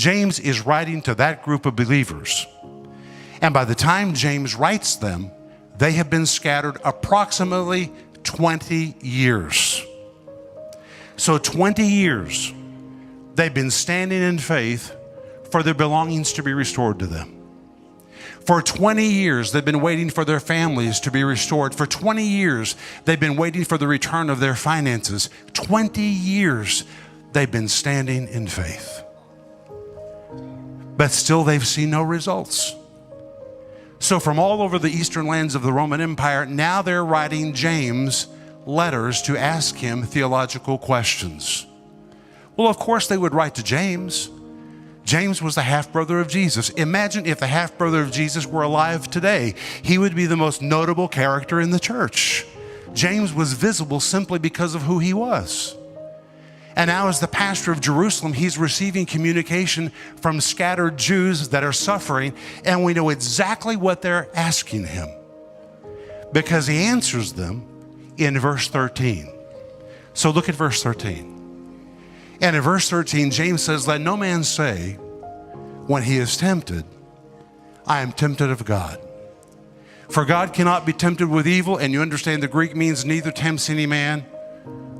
James is writing to that group of believers. And by the time James writes them, they have been scattered approximately 20 years. So 20 years, they've been standing in faith for their belongings to be restored to them. For 20 years, they've been waiting for their families to be restored. For 20 years, they've been waiting for the return of their finances. 20 years, they've been standing in faith. But still, they've seen no results. So from all over the eastern lands of the Roman Empire, now they're writing James letters to ask him theological questions. Well, of course they would write to James. James was the half-brother of Jesus. Imagine if the half-brother of Jesus were alive today. He would be the most notable character in the church. James was visible simply because of who he was. And now as the pastor of Jerusalem, he's receiving communication from scattered Jews that are suffering, and we know exactly what they're asking him, because he answers them in verse 13. So look at verse 13. And in verse 13, James says, "Let no man say when he is tempted, I am tempted of God. For God cannot be tempted with evil," and you understand the Greek means neither tempts any man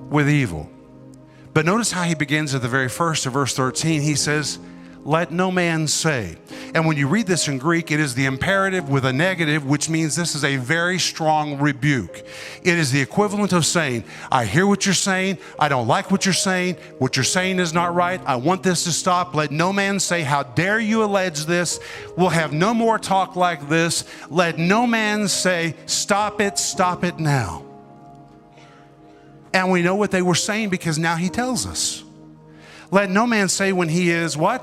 with evil. But notice how he begins at the very first of verse 13. He says, "Let no man say." And when you read this in Greek, it is the imperative with a negative, which means this is a very strong rebuke. It is the equivalent of saying, I hear what you're saying. I don't like what you're saying. What you're saying is not right. I want this to stop. Let no man say, how dare you allege this? We'll have no more talk like this. Let no man say, stop it now. And we know what they were saying because now he tells us. Let no man say when he is what?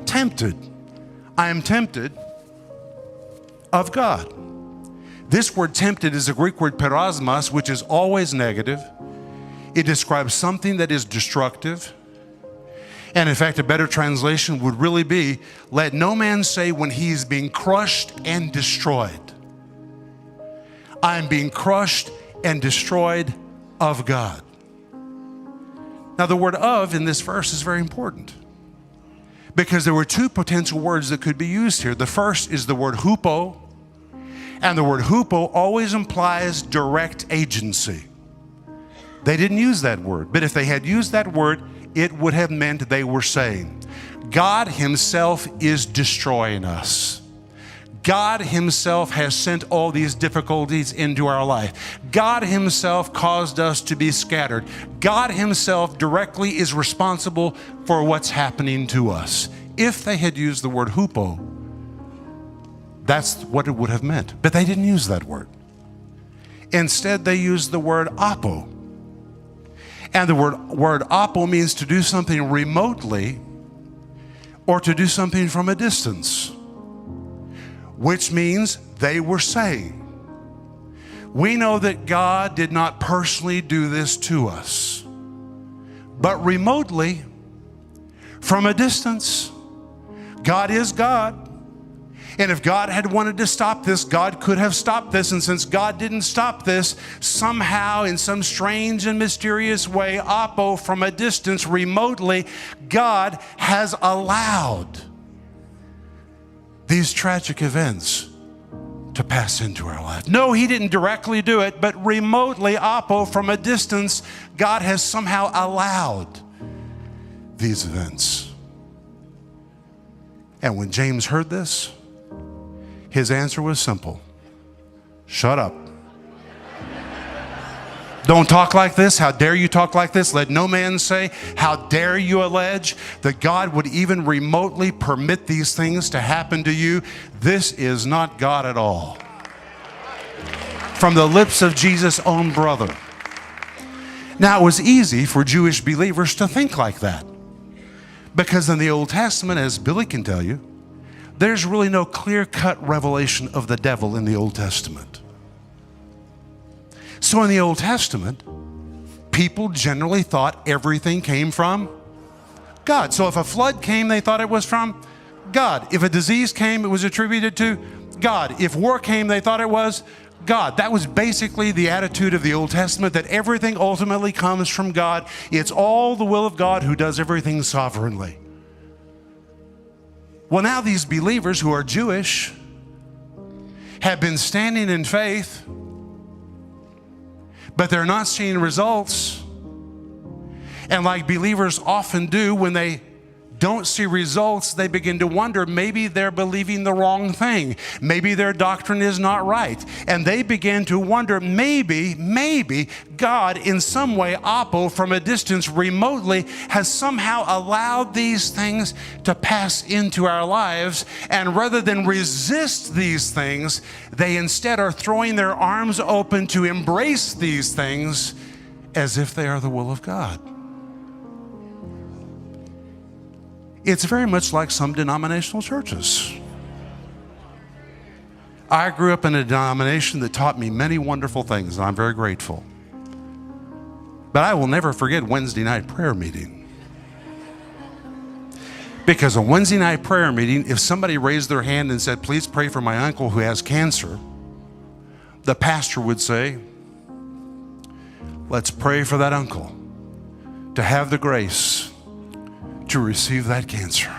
Tempted. I am tempted of God. This word tempted is a Greek word perasmos, which is always negative. It describes something that is destructive. And in fact, a better translation would really be, let no man say when he is being crushed and destroyed. I am being crushed and destroyed of God. Now the word of in this verse is very important, because there were two potential words that could be used here. The first is the word hupo, and the word hupo always implies direct agency. They didn't use that word, but if they had used that word, it would have meant they were saying, God himself is destroying us. God himself has sent all these difficulties into our life. God himself caused us to be scattered. God himself directly is responsible for what's happening to us. If they had used the word hupo, that's what it would have meant. But they didn't use that word. Instead, they used the word apo. And the word apo means to do something remotely or to do something from a distance, which means they were saying, we know that God did not personally do this to us, but remotely, from a distance. God is God. And if God had wanted to stop this, God could have stopped this. And since God didn't stop this, somehow in some strange and mysterious way, apo, from a distance, remotely, God has allowed these tragic events to pass into our life. No, he didn't directly do it, but remotely, apo, from a distance, God has somehow allowed these events. And when James heard this, his answer was simple. Shut up. Don't talk like this. How dare you talk like this? Let no man say, how dare you allege that God would even remotely permit these things to happen to you? This is not God at all. From the lips of Jesus' own brother. Now, it was easy for Jewish believers to think like that, because in the Old Testament, as Billy can tell you, there's really no clear-cut revelation of the devil in the Old Testament. So in the Old Testament, people generally thought everything came from God. So if a flood came, they thought it was from God. If a disease came, it was attributed to God. If war came, they thought it was God. That was basically the attitude of the Old Testament, that everything ultimately comes from God. It's all the will of God who does everything sovereignly. Well, now these believers who are Jewish have been standing in faith, but they're not seeing results. And like believers often do, when they don't see results, they begin to wonder, maybe they're believing the wrong thing. Maybe their doctrine is not right. And they begin to wonder, maybe God in some way, oppo, from a distance, remotely, has somehow allowed these things to pass into our lives. And rather than resist these things, they instead are throwing their arms open to embrace these things as if they are the will of God. It's very much like some denominational churches. I grew up in a denomination that taught me many wonderful things, and I'm very grateful. But I will never forget Wednesday night prayer meeting. Because a Wednesday night prayer meeting, if somebody raised their hand and said, please pray for my uncle who has cancer, the pastor would say, let's pray for that uncle to have the grace to receive that cancer,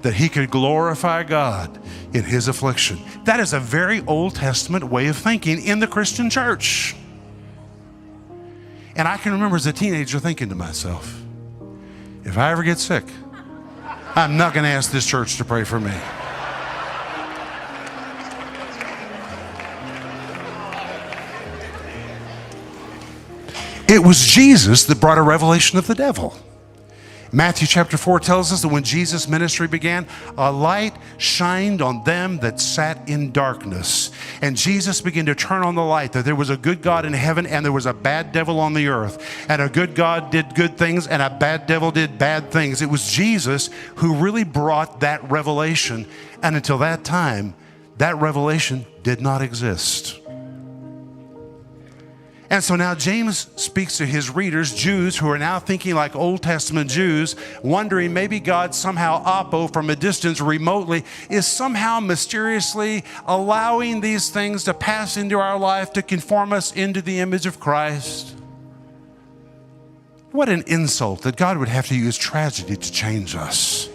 that he could glorify God in his affliction. That is a very Old Testament way of thinking in the Christian church. And I can remember as a teenager thinking to myself, if I ever get sick, I'm not going to ask this church to pray for me. It was Jesus that brought a revelation of the devil. Matthew chapter 4 tells us that when Jesus' ministry began, a light shined on them that sat in darkness. And Jesus began to turn on the light, that there was a good God in heaven and there was a bad devil on the earth. And a good God did good things and a bad devil did bad things. It was Jesus who really brought that revelation. And until that time, that revelation did not exist. And so now James speaks to his readers, Jews who are now thinking like Old Testament Jews, wondering maybe God somehow, oppo, from a distance, remotely, is somehow mysteriously allowing these things to pass into our life to conform us into the image of Christ. What an insult that God would have to use tragedy to change us.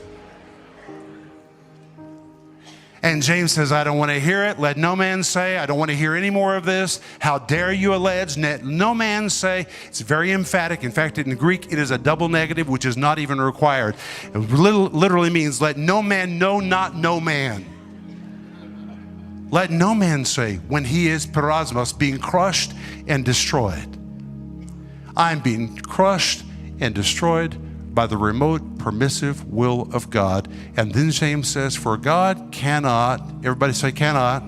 And James says, I don't want to hear it. Let no man say, I don't want to hear any more of this. How dare you allege? Let no man say. It's very emphatic. In fact, in Greek, it is a double negative, which is not even required. It literally means, let no man know, not no man. Let no man say, when he is parasmos, being crushed and destroyed. I'm being crushed and destroyed by the remote, permissive will of God. And then James says, for God cannot, everybody say cannot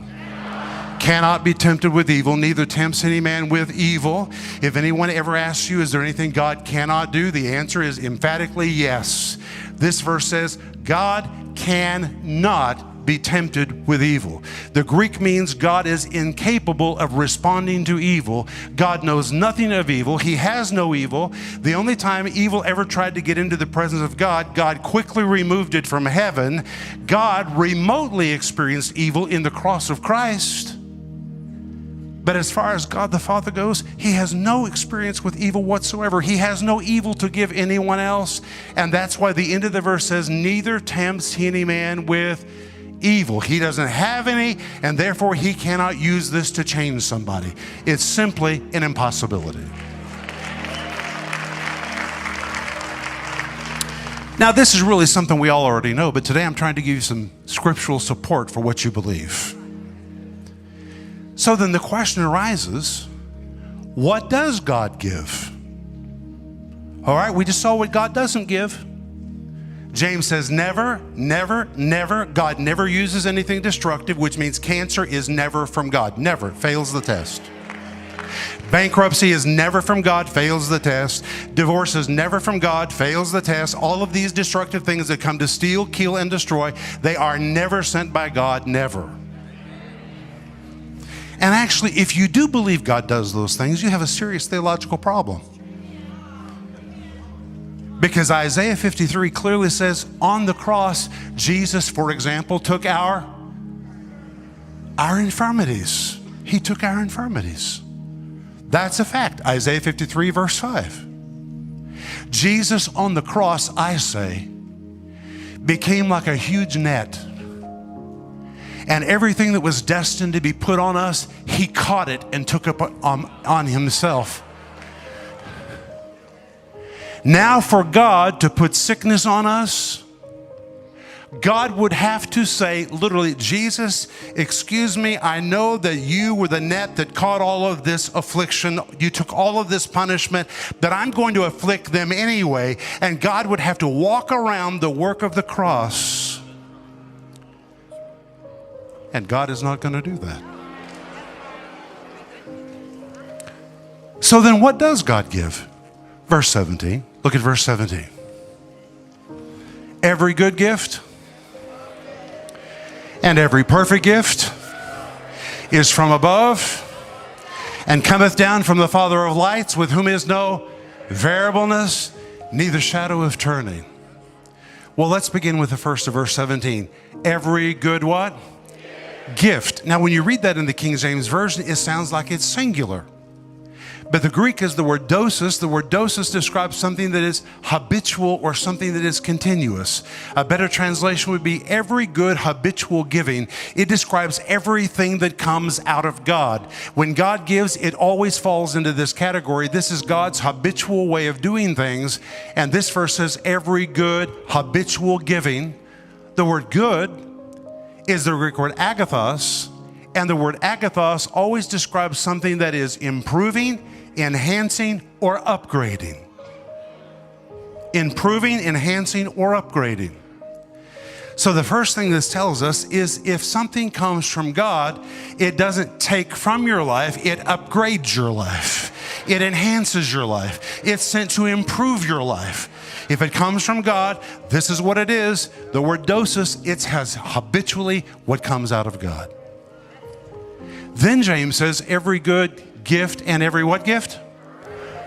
be tempted with evil, neither tempts any man with evil. If anyone ever asks you, is there anything God cannot do? The answer is emphatically yes. This verse says, God cannot be tempted with evil. The Greek means God is incapable of responding to evil. God knows nothing of evil. He has no evil. The only time evil ever tried to get into the presence of God, God quickly removed it from heaven. God remotely experienced evil in the cross of Christ. But as far as God the Father goes, he has no experience with evil whatsoever. He has no evil to give anyone else. And that's why the end of the verse says, neither tempts he any man with evil. He doesn't have any, and therefore he cannot use this to change somebody. It's simply an impossibility. Now, this is really something we all already know, but today I'm trying to give you some scriptural support for what you believe. So then the question arises, what does God give? All right, we just saw what God doesn't give. James says never, never, never. God never uses anything destructive, which means cancer is never from God. Never. Fails the test. Bankruptcy is never from God, fails the test. Divorce is never from God, fails the test. All of these destructive things that come to steal, kill, and destroy, they are never sent by God, never. And actually, if you do believe God does those things, you have a serious theological problem. Because Isaiah 53 clearly says on the cross, Jesus, for example, took our infirmities. He took our infirmities. That's a fact. Isaiah 53 verse 5. Jesus on the cross, I say, became like a huge net. And everything that was destined to be put on us, he caught it and took it on himself. Now for God to put sickness on us, God would have to say, literally, Jesus, excuse me, I know that you were the net that caught all of this affliction. You took all of this punishment, but I'm going to afflict them anyway. And God would have to walk around the work of the cross. And God is not going to do that. So then what does God give? Verse 17. Look at verse 17. Every good gift and every perfect gift is from above and cometh down from the Father of lights, with whom is no variableness, neither shadow of turning. Well, let's begin with the first of verse 17. Every good what? Gift. Now, when you read that in the King James Version, it sounds like it's singular. But the Greek is the word dosis. The word dosis describes something that is habitual or something that is continuous. A better translation would be every good habitual giving. It describes everything that comes out of God. When God gives, it always falls into this category. This is God's habitual way of doing things. And this verse says every good habitual giving. The word good is the Greek word agathos. And the word agathos always describes something that is improving, enhancing, or upgrading. Improving, enhancing, or upgrading. So the first thing this tells us is if something comes from God, it doesn't take from your life, it upgrades your life. It enhances your life. It's sent to improve your life. If it comes from God, this is what it is. The word dosis, it has habitually what comes out of God. Then James says every good gift and every what gift?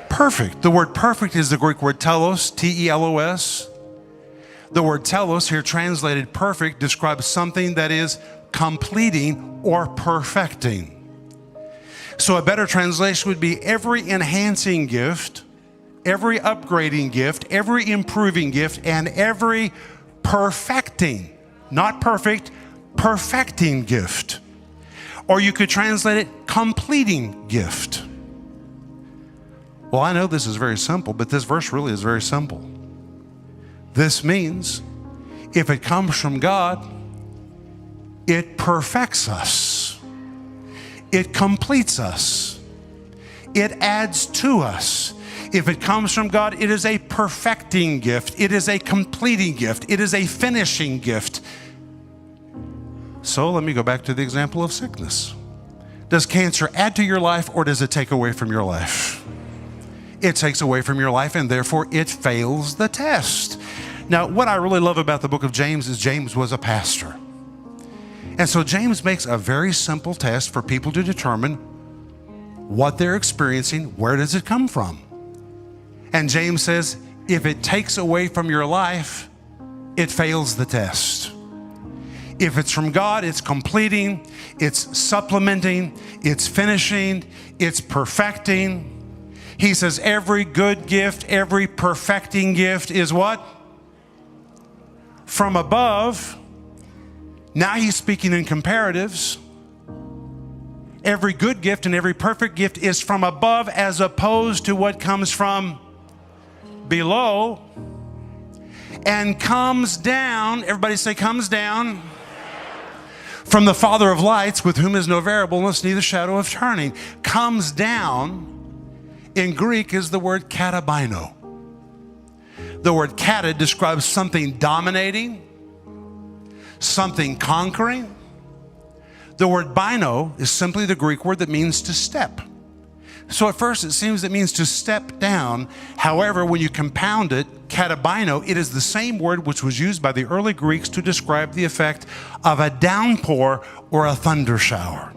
Perfect. The word perfect is the Greek word telos, T-E-L-O-S. The word telos, here translated perfect, describes something that is completing or perfecting. So a better translation would be every enhancing gift, every upgrading gift, every improving gift, and every perfecting, not perfect, perfecting gift. Or you could translate it completing gift. Well, I know this is very simple, but this verse really is very simple. This means if it comes from God, it perfects us. It completes us. It adds to us. If it comes from God, it is a perfecting gift. It is a completing gift. It is a finishing gift. So let me go back to the example of sickness. Does cancer add to your life or does it take away from your life? It takes away from your life and therefore it fails the test. Now, what I really love about the book of James is James was a pastor. And so James makes a very simple test for people to determine what they're experiencing, where does it come from? And James says, if it takes away from your life, it fails the test. If it's from God, it's completing, it's supplementing, it's finishing, it's perfecting. He says every good gift, every perfecting gift is what? From above. Now he's speaking in comparatives. Every good gift and every perfect gift is from above as opposed to what comes from below and comes down. Everybody say comes down. From the Father of lights, with whom is no variableness, neither shadow of turning. Comes down, in Greek, is the word katabino. The word kata describes something dominating, something conquering. The word bino is simply the Greek word that means to step. So at first it seems it means to step down. However, when you compound it, katabino, it is the same word which was used by the early Greeks to describe the effect of a downpour or a thunder shower.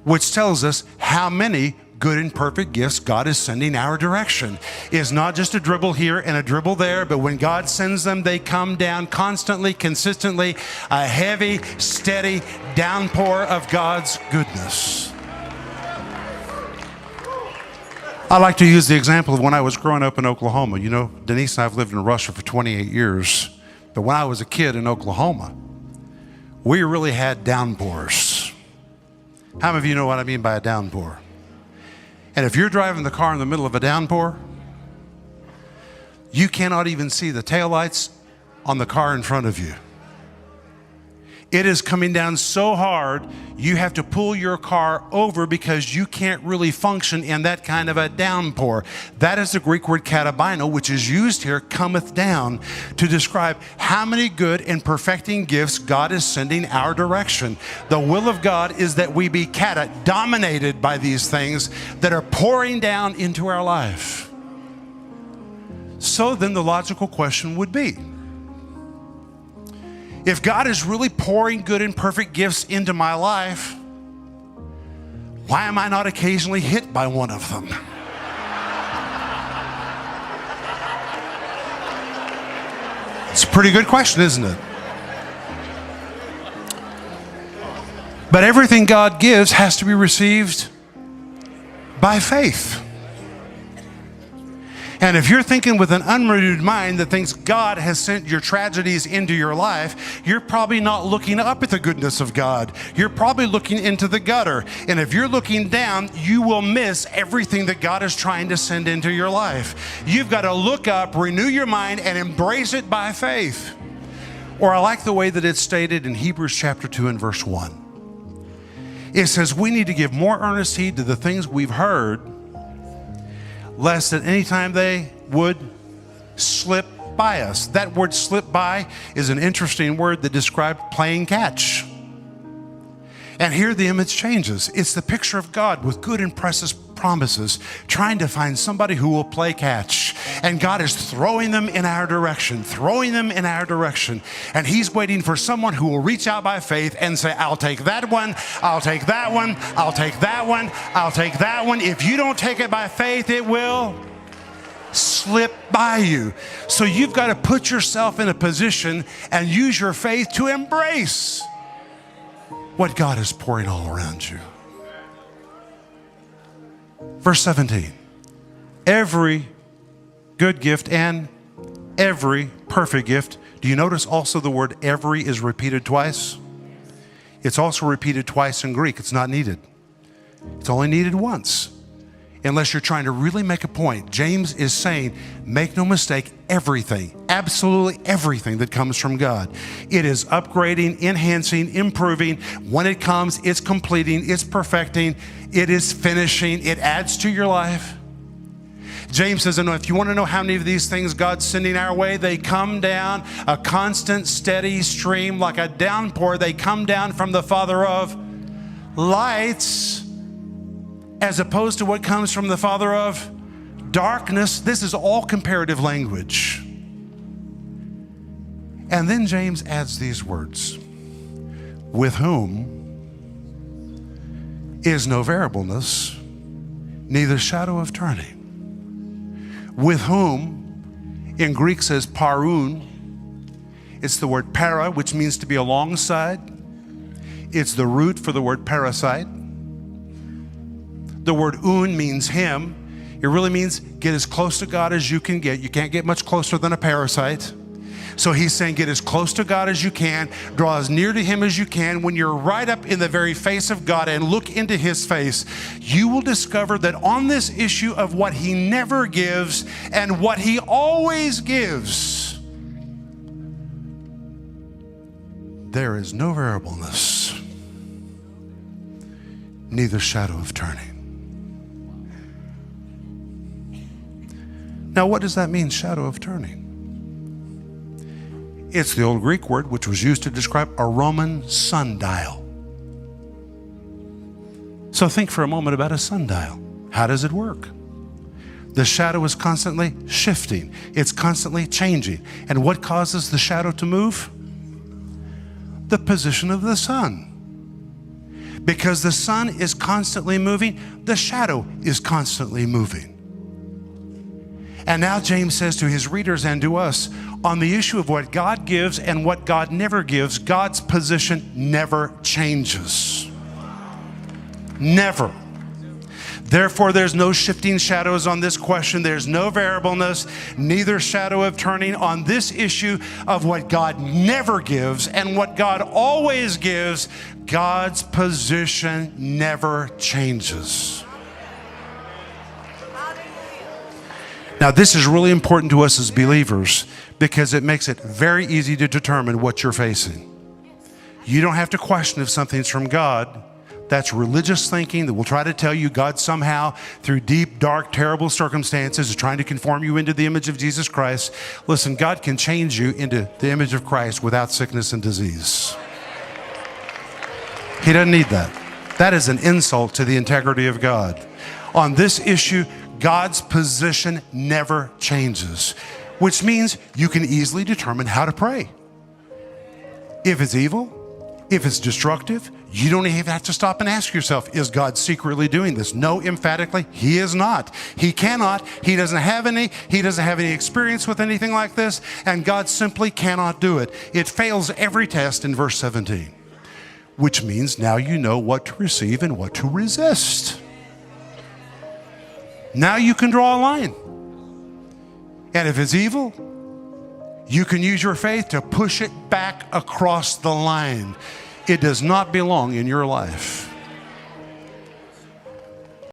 Which tells us how many good and perfect gifts God is sending our direction. It's not just a dribble here and a dribble there, but when God sends them, they come down constantly, consistently, a heavy, steady downpour of God's goodness. I like to use the example of when I was growing up in Oklahoma. You know, Denise and I have lived in Russia for 28 years. But when I was a kid in Oklahoma, we really had downpours. How many of you know what I mean by a downpour? And if you're driving the car in the middle of a downpour, you cannot even see the taillights on the car in front of you. It is coming down so hard, you have to pull your car over because you can't really function in that kind of a downpour. That is the Greek word katabino, which is used here, cometh down, to describe how many good and perfecting gifts God is sending our direction. The will of God is that we be dominated by these things that are pouring down into our life. So then the logical question would be, if God is really pouring good and perfect gifts into my life, why am I not occasionally hit by one of them? It's a pretty good question, isn't it? But everything God gives has to be received by faith. And if you're thinking with an unrenewed mind that thinks God has sent your tragedies into your life, you're probably not looking up at the goodness of God. You're probably looking into the gutter. And if you're looking down, you will miss everything that God is trying to send into your life. You've got to look up, renew your mind, and embrace it by faith. Or I like the way that it's stated in Hebrews chapter 2 and verse 1. It says we need to give more earnest heed to the things we've heard, lest at any time they would slip by us. That word slip by is an interesting word that describes playing catch. And here the image changes. It's the picture of God with good and precious promises, trying to find somebody who will play catch. And God is throwing them in our direction, throwing them in our direction. And He's waiting for someone who will reach out by faith and say, I'll take that one, I'll take that one, I'll take that one, I'll take that one. If you don't take it by faith, it will slip by you. So you've got to put yourself in a position and use your faith to embrace what God is pouring all around you. Verse 17, every good gift and every perfect gift. Do you notice also the word every is repeated twice? It's also repeated twice in Greek. It's not needed. It's only needed once. Unless you're trying to really make a point. James is saying, make no mistake, everything, absolutely everything that comes from God. It is upgrading, enhancing, improving. When it comes, it's completing, it's perfecting, it is finishing, it adds to your life. James says, if you want to know how many of these things God's sending our way, they come down a constant, steady stream like a downpour. They come down from the Father of lights, as opposed to what comes from the Father of darkness. This is all comparative language. And then James adds these words, with whom is no variableness, neither shadow of turning. With whom, in Greek says parun. It's the word para, which means to be alongside. It's the root for the word parasite. The word un means him. It really means get as close to God as you can get. You can't get much closer than a parasite. So he's saying get as close to God as you can, draw as near to Him as you can. When you're right up in the very face of God and look into His face, you will discover that on this issue of what He never gives and what He always gives, there is no variableness, neither shadow of turning. Now, what does that mean, shadow of turning? It's the old Greek word which was used to describe a Roman sundial. So think for a moment about a sundial. How does it work? The shadow is constantly shifting. It's constantly changing. And what causes the shadow to move? The position of the sun. Because the sun is constantly moving, the shadow is constantly moving. And now James says to his readers and to us, on the issue of what God gives and what God never gives, God's position never changes. Never. Therefore, there's no shifting shadows on this question. There's no variableness, neither shadow of turning on this issue of what God never gives and what God always gives. God's position never changes. Now, this is really important to us as believers because it makes it very easy to determine what you're facing. You don't have to question if something's from God. That's religious thinking that will try to tell you God somehow, through deep, dark, terrible circumstances, is trying to conform you into the image of Jesus Christ. Listen, God can change you into the image of Christ without sickness and disease. He doesn't need that. That is an insult to the integrity of God. On this issue, God's position never changes, which means you can easily determine how to pray. If it's evil, if it's destructive, you don't even have to stop and ask yourself, is God secretly doing this? No, emphatically, He is not. He cannot. He doesn't have any experience with anything like this, and God simply cannot do it. It fails every test in verse 17, which means now you know what to receive and what to resist. Now you can draw a line. And if it's evil, you can use your faith to push it back across the line. It does not belong in your life.